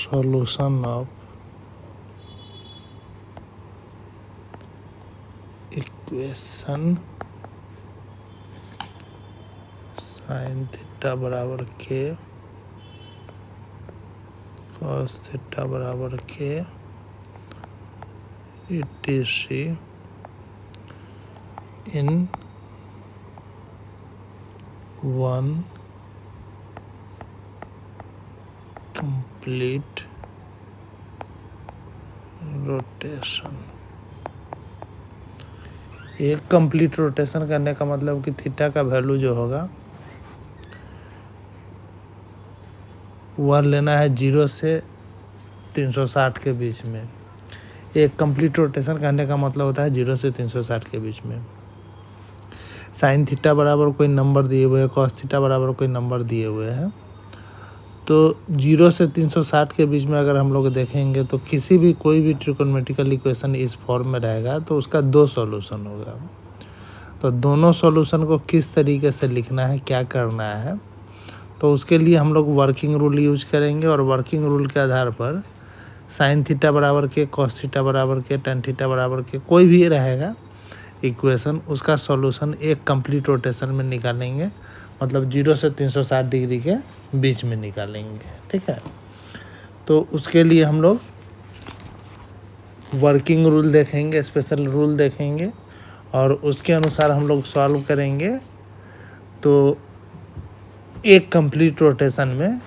solution of equation sin theta बराबर के cos theta बराबर के etc in one complete rotation. एक कंप्लीट रोटेशन करने का मतलब कि थीटा का वैल्यू जो होगा वह लेना है 0 से 360 के बीच में। एक कंप्लीट रोटेशन करने का मतलब होता है 0 से 360 के बीच में। साइन थीटा बराबर कोई नंबर दिए हुए हैं, कॉस थीटा बराबर कोई नंबर दिए हुए हैं, तो 0 से 360 के बीच में अगर हम लोग देखेंगे तो किसी भी कोई भी ट्रिकोनोमेट्रिकल इक्वेशन इस फॉर्म में रहेगा तो उसका 2 सॉल्यूशन होगा। तो दोनों सॉल्यूशन को किस तरीके से लिखना है, क्या करना है, तो उसके लिए हम लोग वर्किंग रूल यूज करेंगे और वर्किंग रूल के आधार पर साइन थीटा बराबर के, कॉस थीटा बराबर के, टेन थीटा बराबर के कोई भी रहेगा इक्वेशन, उसका सॉल्यूशन एक कंप्लीट रोटेशन में निकालेंगे, मतलब 0 से 360 डिग्री के बीच में निकालेंगे। ठीक है, तो उसके लिए हम लोग वर्किंग रूल देखेंगे, स्पेशल रूल देखेंगे और उसके अनुसार हम लोग सॉल्व करेंगे। तो एक कंप्लीट रोटेशन में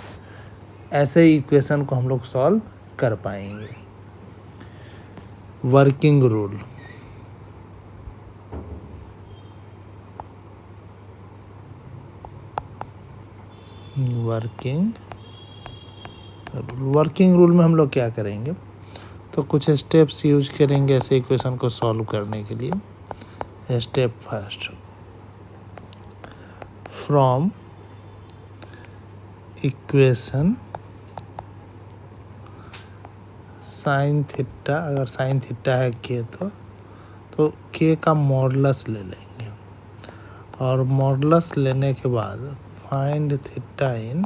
ऐसे इक्वेशन को हम लोग सॉल्व कर पाएंगे। वर्किंग रूल, वर्किंग रूल में हम लोग क्या करेंगे, तो कुछ स्टेप्स यूज करेंगे ऐसे इक्वेशन को सॉल्व करने के लिए। Step first, from equation sine theta, अगर साइन थीटा है के तो के का मॉडुलस ले लेंगे और मॉडुलस लेने के बाद find theta in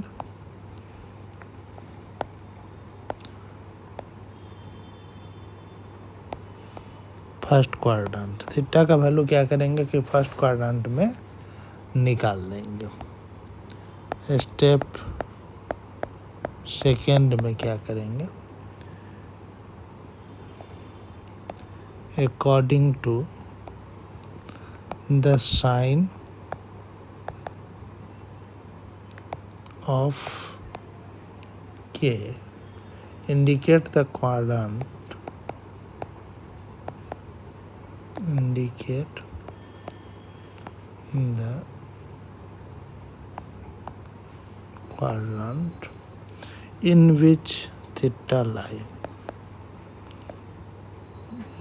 first quadrant. Theta का वैल्यू क्या करेंगे कि फर्स्ट क्वाड्रेंट में निकाल देंगे। स्टेप सेकेंड में क्या करेंगे, according to the sign of K indicate the quadrant, indicate the quadrant in which theta lie,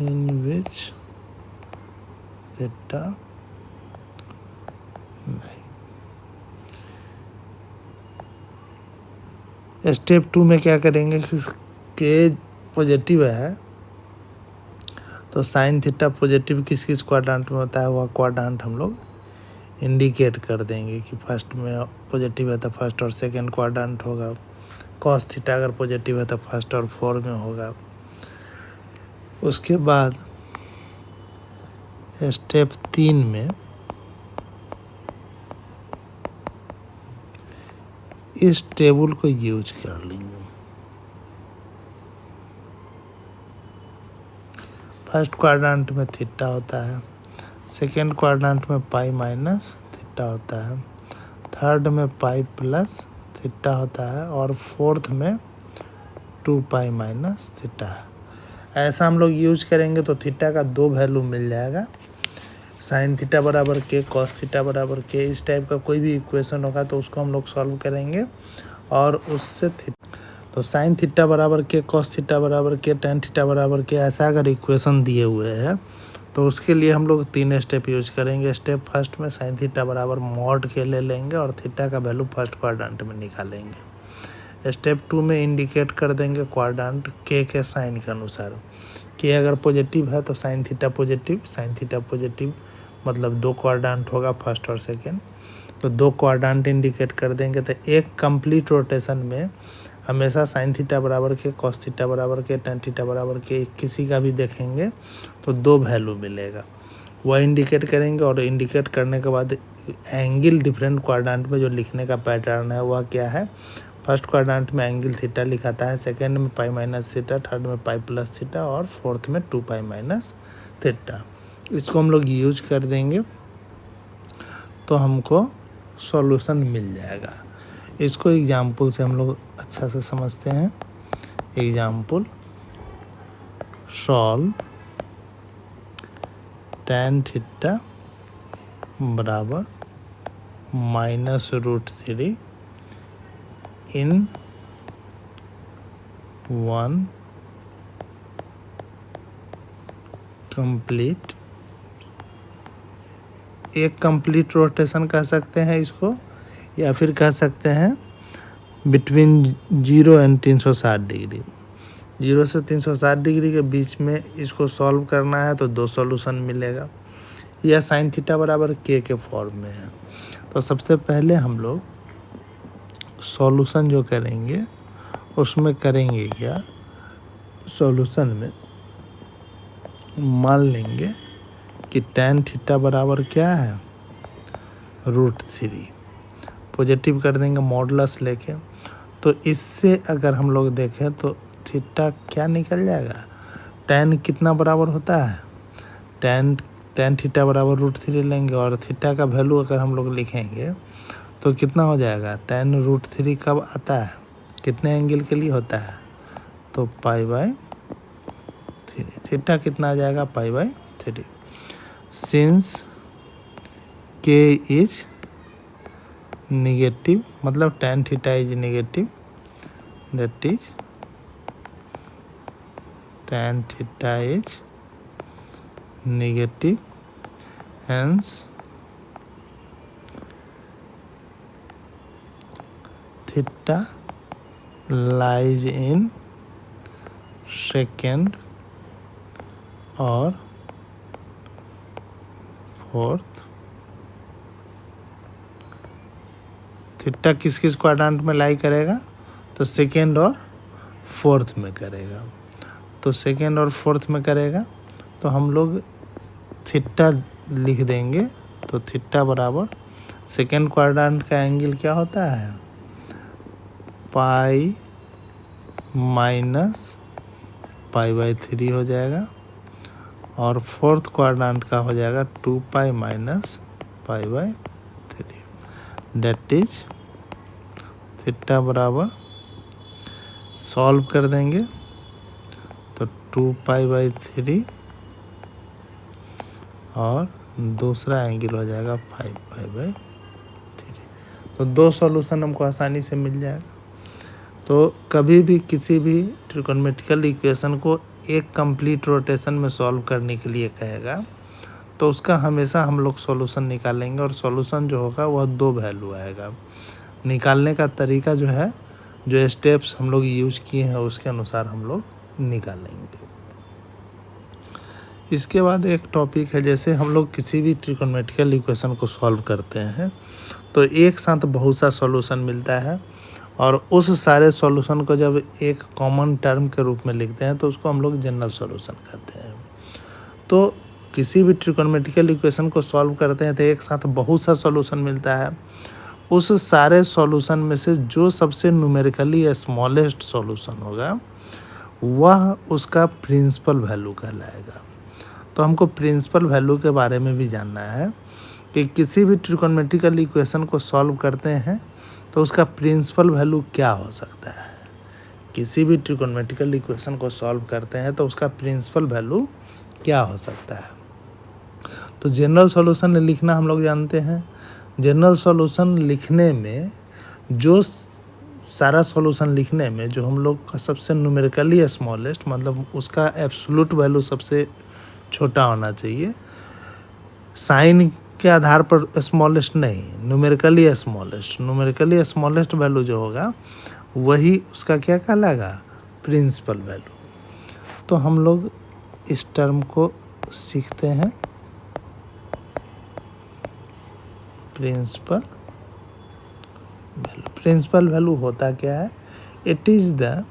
in which theta lie। Step 2 में क्या करेंगे कि के पॉजिटिव है तो साइन थीटा पॉजिटिव किस किस क्वाड्रेंट में होता है वह क्वाड्रेंट हम लोग इंडिकेट कर देंगे कि फर्स्ट में पॉजिटिव है तो फर्स्ट और सेकंड क्वाड्रेंट होगा। कॉस थीटा अगर पॉजिटिव है तो फर्स्ट और 4 में होगा। उसके बाद स्टेप 3 में इस टेबल को यूज कर लेंगे। फर्स्ट क्वाड्रेंट में थीटा होता है, सेकेंड क्वाड्रेंट में पाई माइनस थीटा होता है, थर्ड में पाई प्लस थीटा होता है और फोर्थ में 2 पाई माइनस थीटा है। ऐसा हम लोग यूज करेंगे तो थीटा का 2 वैल्यू मिल जाएगा, साइन थीटा बराबर के, कॉस थीटा बराबर के। इस टाइप का कोई भी इक्वेशन होगा तो उसको हम लोग सॉल्व करेंगे और उससे तो साइन थीटा बराबर के, कॉस थीटा बराबर के, टेन थीटा बराबर के, ऐसा अगर इक्वेशन दिए हुए हैं तो उसके लिए हम लोग 3 स्टेप यूज करेंगे। स्टेप फर्स्ट में साइन थीटा बराबर मॉड के ले लेंगे और थीटा का वैल्यू फर्स्ट क्वाड्रेंट में निकालेंगे। स्टेप 2 में इंडिकेट कर देंगे क्वाड्रेंट के साइन के अनुसार। के अगर पॉजिटिव है तो sine theta positive, sine theta positive मतलब 2 क्वाड्रेंट होगा फर्स्ट और सेकेंड, तो 2 क्वाड्रेंट इंडिकेट कर देंगे। तो एक कंप्लीट रोटेशन में हमेशा साइन थीटा बराबर के, कॉस थीटा बराबर के, टेन थीटा बराबर के किसी का भी देखेंगे तो 2 वैल्यू मिलेगा, वह इंडिकेट करेंगे। और इंडिकेट करने के बाद एंगल डिफरेंट क्वाड्रेंट में जो लिखने का पैटर्न है वह क्या है, फर्स्ट क्वाड्रेंट में एंगल थीटा लिखाता है, सेकेंड में पाई माइनस थीटा, थर्ड में पाई प्लस थीटा और फोर्थ में 2 पाई माइनस थीटा। इसको हम लोग यूज कर देंगे तो हमको सॉल्यूशन मिल जाएगा। इसको एग्जाम्पल से हम लोग अच्छा से समझते हैं। एग्जाम्पल, सॉल्व tan थीटा बराबर -√3 इन 1 कंप्लीट, एक कंप्लीट रोटेशन कह सकते हैं इसको, या फिर कह सकते हैं बिटवीन 0 एंड 360 डिग्री। 0 से 360 डिग्री के बीच में इसको सॉल्व करना है तो 2 सॉल्यूशन मिलेगा। यह साइन थीटा बराबर के फॉर्म में है। तो सबसे पहले हम लोग सॉल्यूशन जो करेंगे उसमें करेंगे क्या, सॉल्यूशन में मान लेंगे कि tan थीटा बराबर क्या है, √3, पॉजिटिव कर देंगे मॉडुलस लेके। तो इससे अगर हम लोग देखें तो थीटा क्या निकल जाएगा, tan कितना बराबर होता है, tan थीटा बराबर √3 लेंगे और थीटा का वैल्यू अगर हम लोग लिखेंगे तो कितना हो जाएगा, tan √3 कब आता है, कितने एंगल के लिए होता है, तो π/3, थीटा कितना आ जाएगा, π/3। सिंस k इज नेगेटिव, मतलब tan theta is negative, that is tan theta is negative, hence theta lies in second और फोर्थ। थीटा किस किस क्वाड्रेंट में लाई करेगा, तो सेकेंड और फोर्थ में करेगा। तो सेकेंड और फोर्थ में करेगा तो हम लोग थीटा लिख देंगे। तो थीटा बराबर सेकेंड क्वाड्रेंट का एंगल क्या होता है, पाई माइनस π/3 हो जाएगा, और फोर्थ क्वाड्रेंट का हो जाएगा 2 pi minus π/3। That is theta बराबर, सॉल्व कर देंगे तो 2 पाई/3 और दूसरा एंगल हो जाएगा 5 पाई/3। तो 2 सॉल्यूशन हमको आसानी से मिल जाएगा। तो कभी भी किसी भी ट्रिगोनोमेट्रिकल इक्वेशन को एक कंप्लीट रोटेशन में सॉल्व करने के लिए कहेगा तो उसका हमेशा हम लोग सॉल्यूशन निकालेंगे, और सॉल्यूशन जो होगा वह 2 वैल्यू आएगा। निकालने का तरीका जो है, जो स्टेप्स हम लोग यूज किए हैं उसके अनुसार हम लोग निकालेंगे। इसके बाद एक टॉपिक है, जैसे हम लोग किसी भी ट्रिगोनोमेट्रिकल इक्वेशन को सॉल्व करते हैं तो एक साथ बहुत सा सॉल्यूशन मिलता है, और उस सारे सॉल्यूशन को जब एक कॉमन टर्म के रूप में लिखते हैं तो उसको हम लोग जनरल सॉल्यूशन कहते हैं। तो किसी भी ट्रिगोनोमेट्रिकल इक्वेशन को सॉल्व करते हैं तो एक साथ बहुत सा सॉल्यूशन मिलता है। उस सारे सॉल्यूशन में से जो सबसे न्यूमेरिकली स्मॉलेस्ट सॉल्यूशन होगा वह उसका प्रिंसिपल वैल्यू कहलाएगा। तो हमको प्रिंसिपल वैल्यू के बारे में भी जानना है कि किसी भी ट्रिगोनोमेट्रिकल इक्वेशन को सॉल्व करते हैं तो उसका प्रिंसिपल वैल्यू क्या हो सकता है। किसी भी ट्रिगोनोमेट्रिकल इक्वेशन को सॉल्व करते हैं तो उसका प्रिंसिपल वैल्यू क्या हो सकता है। तो जनरल सॉल्यूशन लिखना हम लोग जानते हैं। जनरल सॉल्यूशन लिखने में जो सारा सॉल्यूशन लिखने में जो हम लोग का सबसे न्यूमेरिकली स्मॉलेस्ट, मतलब उसका एब्सोल्यूट वैल्यू सबसे छोटा होना चाहिए, साइन के आधार पर स्मॉलेस्ट नहीं, न्यूमेरिकली स्मॉलेस्ट वैल्यू जो होगा वही उसका क्या कहलाएगा, प्रिंसिपल वैल्यू। तो हम लोग इस टर्म को सीखते हैं, प्रिंसिपल वैल्यू। प्रिंसिपल वैल्यू होता क्या है it is the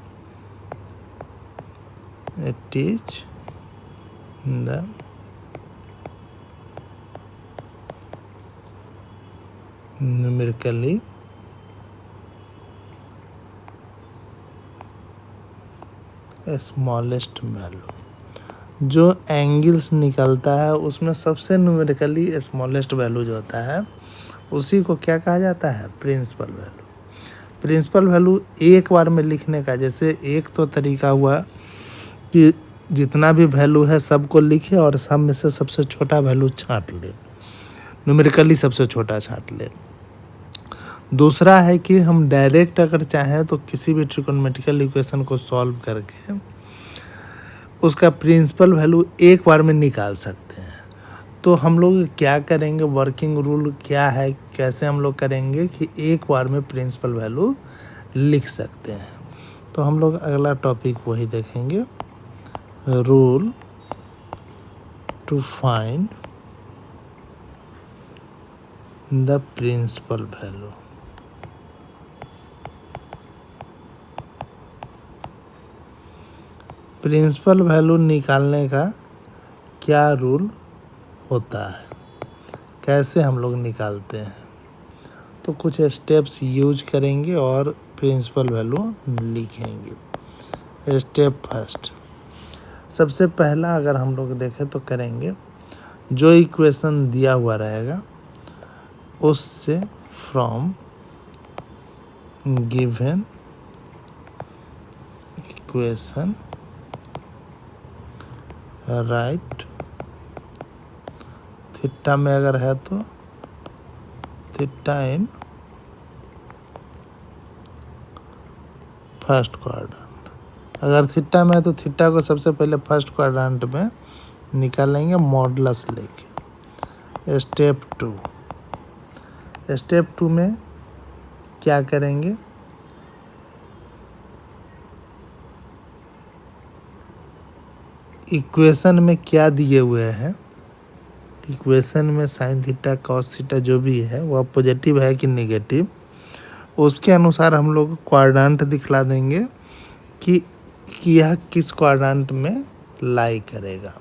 numerically smallest value. जो एंगल्स निकलता है उसमें सबसे न्यूमेरिकली स्मॉलेस्ट वैल्यू जो होता है उसी को क्या कहा जाता है, प्रिंसिपल वैल्यू। प्रिंसिपल वैल्यू एक बार में लिखने का, जैसे एक तो तरीका हुआ कि जितना भी वैल्यू है सबको लिखे और सब में से सबसे छोटा वैल्यू छांट ले, न्यूमेरिकली सबसे छोटा छांट ले। दूसरा है कि हम डायरेक्ट अगर चाहें तो किसी भी ट्रिगोनोमेट्रिकल इक्वेशन को सॉल्व करके उसका प्रिंसिपल वैल्यू एक बार में निकाल सकते हैं। तो हम लोग क्या करेंगे, वर्किंग रूल क्या है, कैसे हम लोग करेंगे कि एक बार में प्रिंसिपल वैल्यू लिख सकते हैं। तो हम लोग अगला टॉपिक वही देखेंगे, rule to find the principal value. Principal value निकालने का क्या रूल होता है, कैसे हम लोग निकालते हैं, तो कुछ स्टेप्स यूज करेंगे और प्रिंसिपल वैल्यू लिखेंगे। स्टेप फर्स्ट, सबसे पहला अगर हम लोग देखें तो करेंगे, जो इक्वेशन दिया हुआ रहेगा उससे from given equation right, theta में अगर है तो थीटा इन फर्स्ट क्वाड्रेंट, अगर थीटा में है तो थीटा को सबसे पहले फर्स्ट क्वाड्रेंट में निकालेंगे मॉडुलस लेके। स्टेप टू में क्या करेंगे, इक्वेशन में क्या दिए हुए हैं, इक्वेशन में साइन थीटा कॉस थीटा जो भी है वह पॉजिटिव है कि नेगेटिव, उसके अनुसार हम लोग क्वाड्रेंट दिखला देंगे कि यह किस क्वाड्रेंट में लाई करेगा।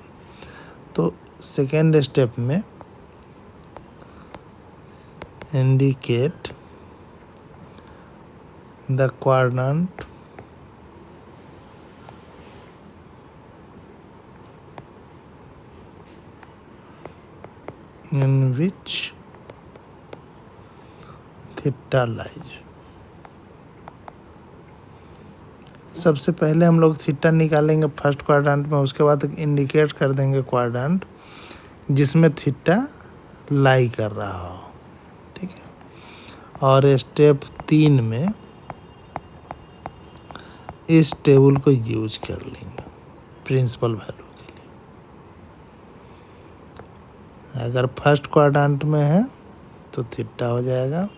तो सेकेंड स्टेप में indicate the quadrant in which theta lies। सबसे पहले हम लोग थीटा निकालेंगे फर्स्ट क्वाड्रेंट में, उसके बाद इंडिकेट कर देंगे क्वाड्रेंट जिसमें थीटा लाई कर रहा हो, ठीक है। और स्टेप 3 में इस टेबल को यूज कर लेंगे प्रिंसिपल वैल्यू के लिए। अगर फर्स्ट क्वाड्रेंट में है तो थीटा हो जाएगा,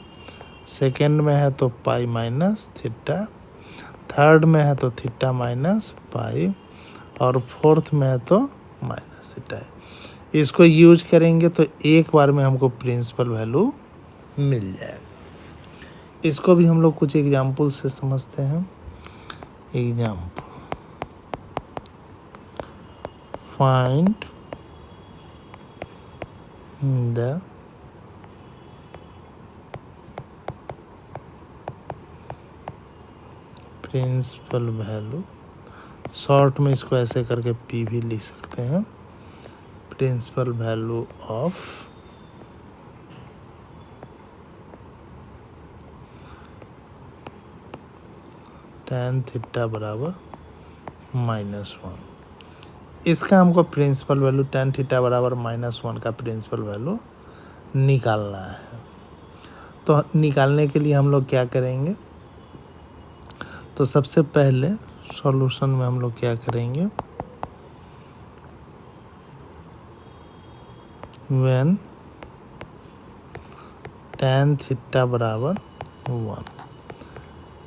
सेकेंड में है तो पाई माइनस थीटा, थर्ड में है तो थीटा माइनस पाई, और फोर्थ में है तो माइनस थीटा है। इसको यूज करेंगे तो एक बार में हमको प्रिंसिपल वैल्यू मिल जाएगा। इसको भी हम लोग कुछ एग्जाम्पल से समझते हैं। Example, find the principal value, short में इसको ऐसे करके पी भी लिख सकते हैं, principal value of tan theta बराबर -1। इसका हमको प्रिंसिपल वैल्यू tan थीटा बराबर -1 का प्रिंसिपल वैल्यू निकालना है। तो निकालने के लिए हम लोग क्या करेंगे, तो सबसे पहले सॉल्यूशन में हम लोग क्या करेंगे, व्हेन tan थीटा बराबर 1,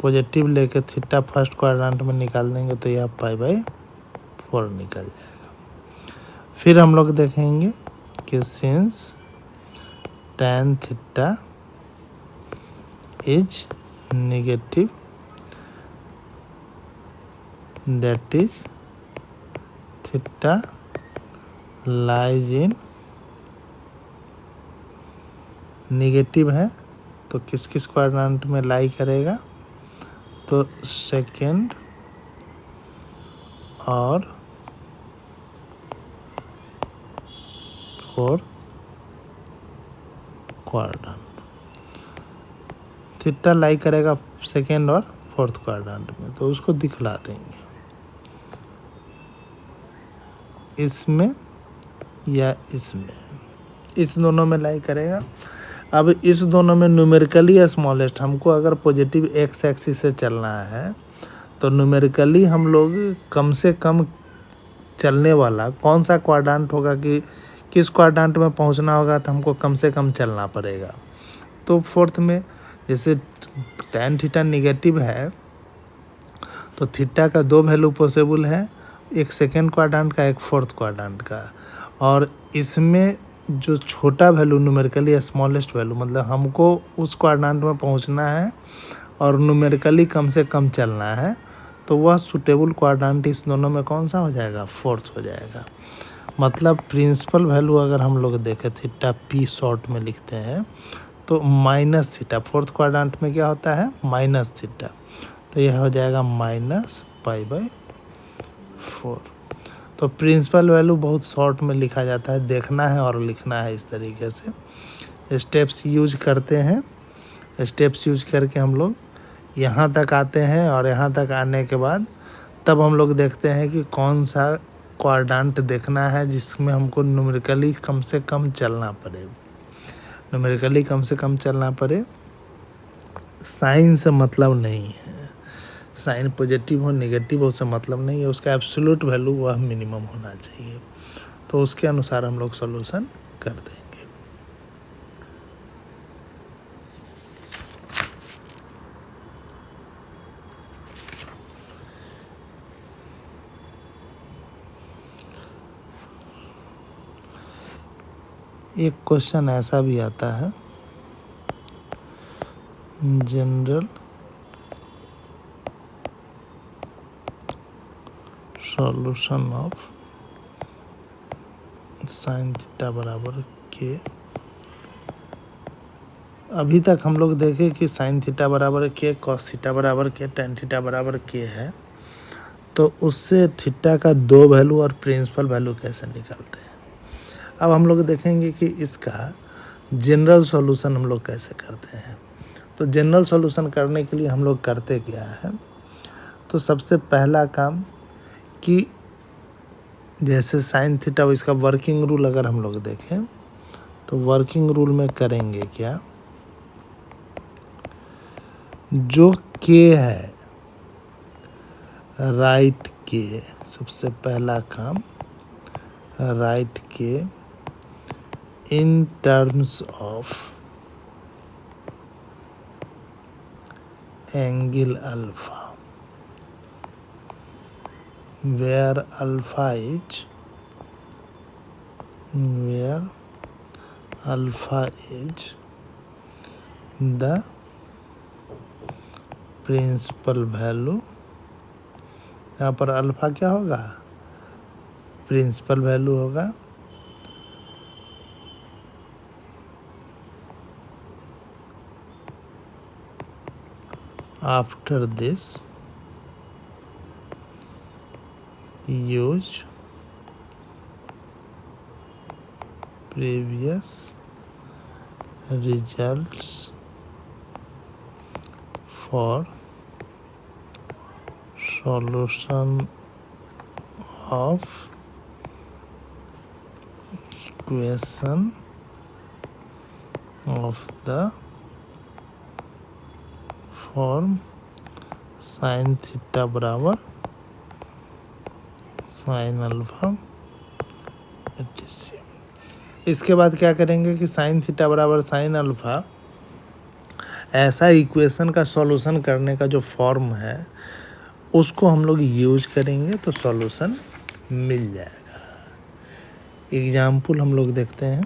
पॉजिटिव लेके थीटा फर्स्ट क्वाड्रेंट में निकाल देंगे तो यह π/4 निकल जाएगा। फिर हम लोग देखेंगे कि since tan theta is negative that is theta lies in negative है तो किस किस क्वाड्रेंट में लाई करेगा, तो सेकेंड और फोर्थ क्वाड्रेंट। थीटा लाई करेगा सेकेंड और फोर्थ क्वाड्रेंट में, तो उसको दिखला देंगे इसमें या इसमें, इस दोनों में लाई करेगा। अब इस दोनों में न्यूमेरिकली स्मॉलेस्ट, हमको अगर पॉजिटिव एक्स एक्सिस से चलना है तो न्यूमेरिकली हम लोग कम से कम चलने वाला कौन सा क्वाड्रेंट होगा, कि किस क्वाड्रेंट में पहुंचना होगा तो हमको कम से कम चलना पड़ेगा। तो फोर्थ में जैसे tan थीटा निगेटिव है तो थीटा का दो वैल्यू पॉसिबल है, एक सेकेंड क्वाड्रेंट का एक फोर्थ क्वाड्रेंट का, और इसमें जो छोटा वैल्यू न्यूमेरिकली स्मॉलेस्ट वैल्यू, मतलब हमको उस क्वाड्रेंट में पहुंचना है और न्यूमेरिकली कम से कम चलना है, तो वह सूटेबल क्वाड्रेंट इस दोनों में कौन सा हो जाएगा, फोर्थ हो जाएगा। मतलब प्रिंसिपल वैल्यू अगर हम लोग देखें थीटा पी शॉर्ट में लिखते हैं तो माइनस थीटा, फोर्थ क्वाड्रेंट में क्या होता है माइनस थीटा, तो यह हो जाएगा -π/4। तो प्रिंसिपल वैल्यू बहुत शॉर्ट में लिखा जाता है, देखना है और लिखना है इस तरीके से। स्टेप्स यूज करते हैं, स्टेप्स यूज करके हम लोग यहाँ तक आते हैं और यहाँ तक आने के बाद तब हम लोग देखते हैं कि कौन सा क्वाड्रेंट देखना है जिसमें हमको न्यूमेरिकली कम से कम चलना पड़े। न्यूमेरिकली कम से कम चलना पड़े, साइन से मतलब नहीं है, साइन पॉजिटिव हो नेगेटिव हो से मतलब नहीं है, उसका एब्सोल्यूट वैल्यू वह मिनिमम होना चाहिए। तो उसके अनुसार हम लोग सॉल्यूशन कर देंगे। एक क्वेश्चन ऐसा भी आता है, general solution of sine theta बराबर के। अभी तक हम लोग देखें कि साइन थीटा बराबर के, कॉस थीटा बराबर के, टेन थीटा बराबर के है, तो उससे थीटा का दो वैल्यू और प्रिंसिपल वैल्यू कैसे निकालते हैं। अब हम लोग देखेंगे कि इसका जनरल सॉल्यूशन हम लोग कैसे करते हैं। तो जनरल सॉल्यूशन करने के लिए हम लोग करते क्या है, तो सबसे पहला काम कि जैसे साइन थीटा इसका वर्किंग रूल अगर हम लोग देखें तो वर्किंग रूल में करेंगे क्या, जो के है राइट के, सबसे पहला काम राइट के in terms of angle alpha, where alpha is the principal value. यहाँ पर अल्फा क्या होगा, प्रिंसिपल वैल्यू होगा। After this use previous results for solution of equation of the form sin theta बराबर साइन अल्फा etc। इसके बाद क्या करेंगे कि साइन थीटा बराबर साइन अल्फा, ऐसा इक्वेशन का सॉल्यूशन करने का जो फॉर्म है उसको हम लोग यूज करेंगे तो सॉल्यूशन मिल जाएगा। एग्जाम्पल हम लोग देखते हैं,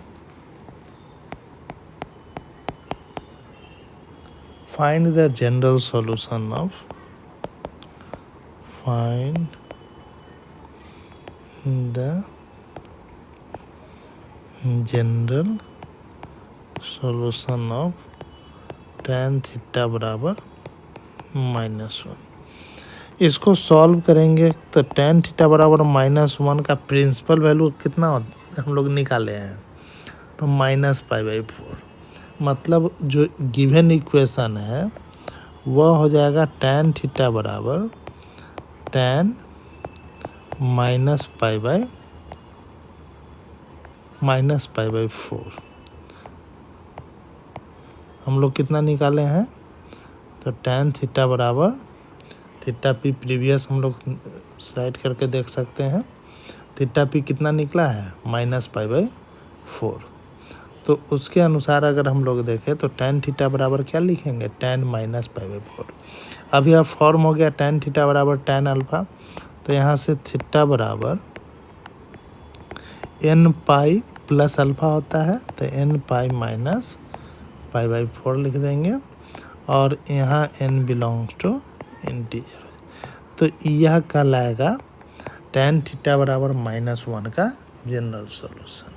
find the general solution of, find the general solution of tan theta बराबर -1। इसको सॉल्व करेंगे तो tan थीटा बराबर -1 का प्रिंसिपल वैल्यू कितना हम लोग निकाले हैं, तो -π/4। मतलब जो गिवन इक्वेशन है वह हो जाएगा tan थीटा बराबर tan -π/4। हम लोग कितना निकाले हैं, तो tan थीटा बराबर थीटा पी प्रीवियस हम लोग स्लाइड करके देख सकते हैं, थीटा पी कितना निकला है -π/4। तो उसके अनुसार अगर हम लोग देखें तो tan थीटा बराबर क्या लिखेंगे, tan -π/4। अभी अब फॉर्म हो गया tan थीटा बराबर tan अल्फा, तो यहाँ से थीटा बराबर n पाई प्लस अल्फा होता है, तो n पाई माइनस π/4 लिख देंगे, और यहाँ n बिलोंग्स टू इंटीजर। तो यह कहलाएगा tan थीटा बराबर -1 का जनरल सॉल्यूशन।